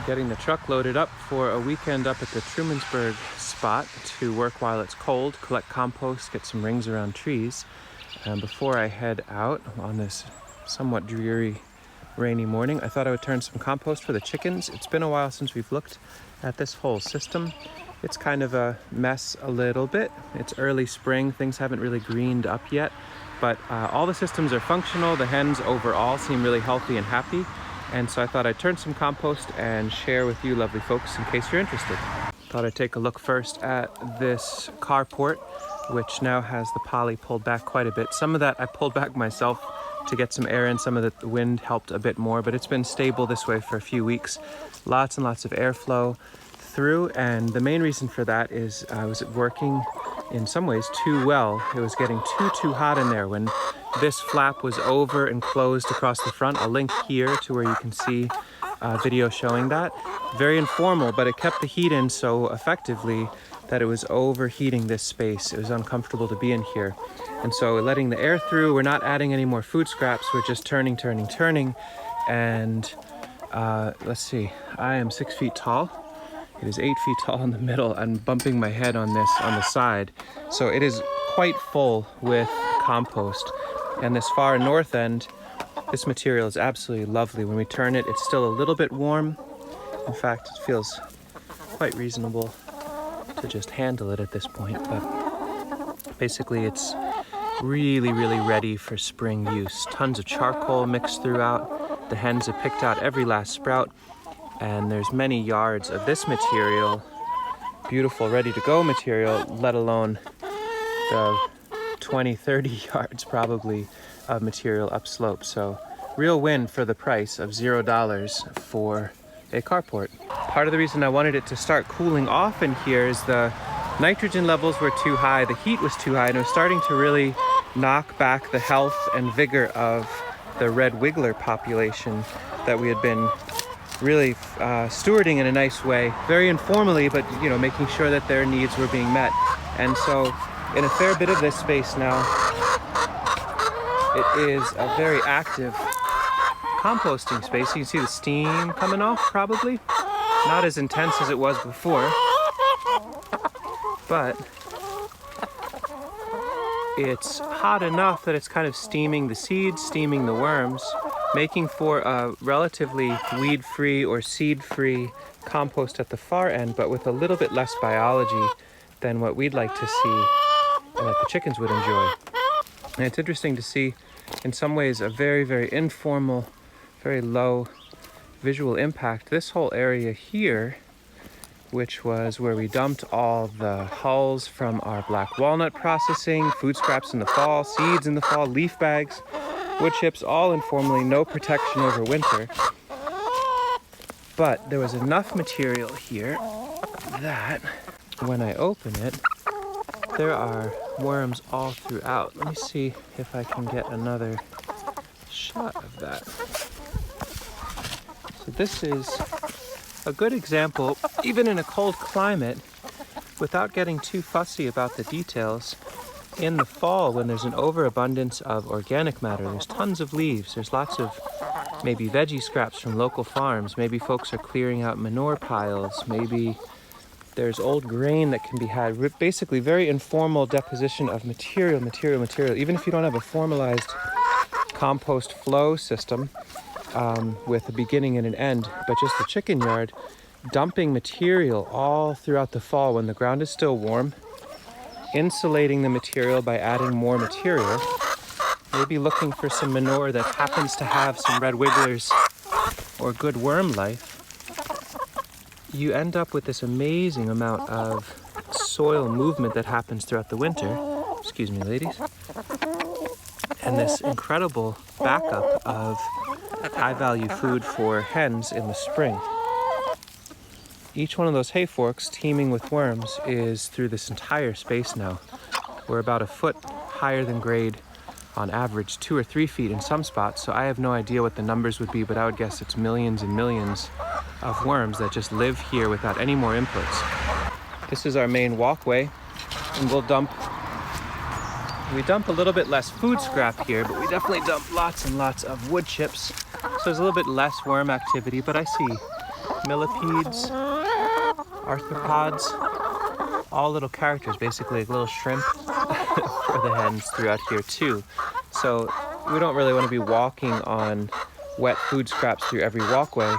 Getting the truck loaded up for a weekend up at the Trumansburg spot to work while it's cold, collect compost, get some rings around trees. And before I head out on this somewhat dreary, rainy morning, I thought I would turn some compost for the chickens. It's been a while since we've looked at this whole system. It's kind of a mess a little bit. It's early spring, things haven't really greened up yet, but all the systems are functional. The hens overall seem really healthy and happy. And so I thought I'd turn some compost and share with you lovely folks in case you're interested. Thought I'd take a look first at this carport, which now has the poly pulled back quite a bit. Some of that I pulled back myself to get some air in. Some of the wind helped a bit more, but it's been stable this way for a few weeks. Lots and lots of airflow through, and the main reason for that is I was working in some ways too well. It was getting too hot in there. When this flap was over and closed across the front, I'll link here to where you can see a video showing that. Very informal, but it kept the heat in so effectively that it was overheating this space. It was uncomfortable to be in here. And so letting the air through, we're not adding any more food scraps, we're just turning. And let's see, I am 6 feet tall. It is 8 feet tall in the middle. I'm bumping my head on this on the side. So it is quite full with compost. And this far north end, this material is absolutely lovely. When we turn it, it's still a little bit warm. In fact, it feels quite reasonable to just handle it at this point. But basically, it's really ready for spring use. Tons of charcoal mixed throughout. The hens have picked out every last sprout. And there's many yards of this material, beautiful, ready to go material, let alone the 20-30 yards probably of material upslope. So real win for the price of $0 for a carport. Part of the reason I wanted it to start cooling off in here is the nitrogen levels were too high, the heat was too high, and it was starting to really knock back the health and vigor of the red wiggler population that we had been really stewarding in a nice way, very informally, but making sure that their needs were being met. And so in a fair bit of this space now, it is a very active composting space. You can see the steam coming off, probably. Not as intense as it was before, but it's hot enough that it's kind of steaming the seeds, steaming the worms, making for a relatively weed-free or seed-free compost at the far end, but with a little bit less biology than what we'd like to see and that the chickens would enjoy. And it's interesting to see, in some ways, a very informal, very low visual impact. This whole area here, which was where we dumped all the hulls from our black walnut processing, food scraps in the fall, seeds in the fall, leaf bags, wood chips, all informally, no protection over winter. But there was enough material here that when I open it, there are worms all throughout. Let me see if I can get another shot of that. So this is a good example, even in a cold climate, without getting too fussy about the details. In the fall, when there's an overabundance of organic matter, there's tons of leaves, there's lots of maybe veggie scraps from local farms, maybe folks are clearing out manure piles, maybe there's old grain that can be had. Basically, very informal deposition of material. Even if you don't have a formalized compost flow system with a beginning and an end, but just a chicken yard, dumping material all throughout the fall when the ground is still warm, insulating the material by adding more material, maybe looking for some manure that happens to have some red wigglers or good worm life, you end up with this amazing amount of soil movement that happens throughout the winter. Excuse me, ladies. And this incredible backup of high-value food for hens in the spring. Each one of those hay forks teeming with worms is through this entire space now. We're about a foot higher than grade on average, 2 or 3 feet in some spots, so I have no idea what the numbers would be, but I would guess it's millions and millions of worms that just live here without any more inputs. This is our main walkway, and we dump a little bit less food scrap here, but we definitely dump lots and lots of wood chips, so there's a little bit less worm activity, but I see millipedes, arthropods, all little characters, basically like little shrimp for the hens throughout here too. So we don't really want to be walking on wet food scraps through every walkway,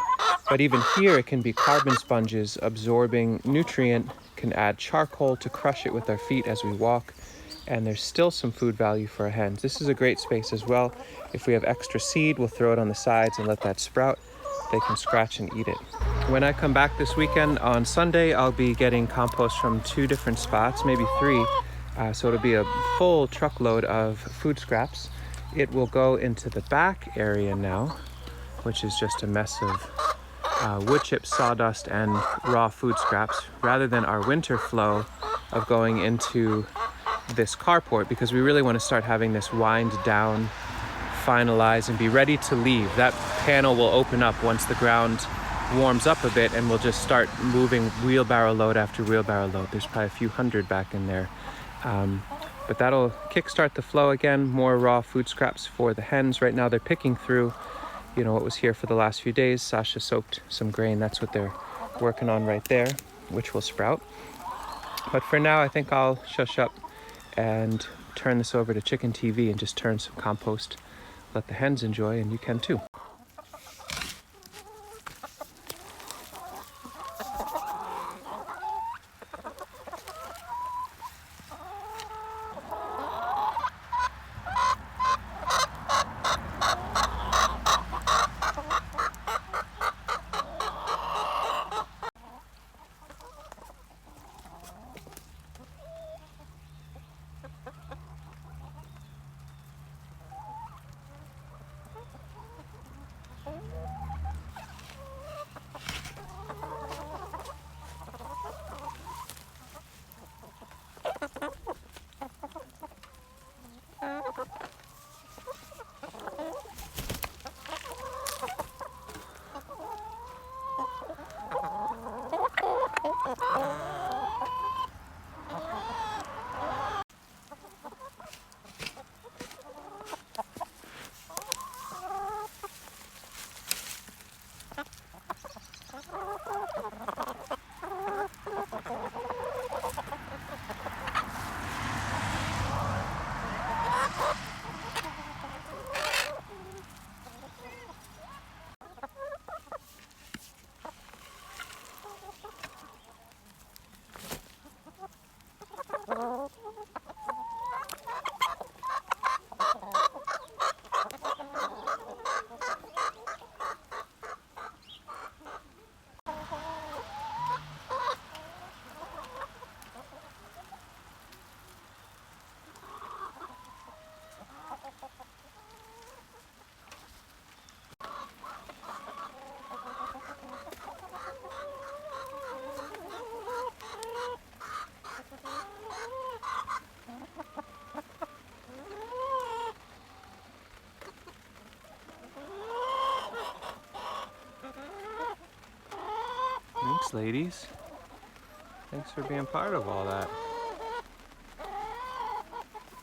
but even here it can be carbon sponges absorbing nutrient, can add charcoal to crush it with our feet as we walk, and there's still some food value for our hens. This is a great space as well. If we have extra seed, we'll throw it on the sides and let that sprout. They can scratch and eat it. When I come back this weekend on Sunday, I'll be getting compost from 2 different spots, maybe 3. So it'll be a full truckload of food scraps. It will go into the back area now, which is just a mess of wood chips, sawdust, and raw food scraps, rather than our winter flow of going into this carport, because we really want to start having this wind down, finalize, and be ready to leave. That panel will open up once the ground warms up a bit, and we'll just start moving wheelbarrow load after wheelbarrow load. There's probably a few hundred back in there. But that'll kickstart the flow again. More raw food scraps for the hens. Right now they're picking through, what was here for the last few days. Sasha soaked some grain. That's what they're working on right there, which will sprout. But for now, I think I'll shush up and turn this over to Chicken TV and just turn some compost. Let the hens enjoy, and you can too. Thanks, ladies. Thanks for being part of all that.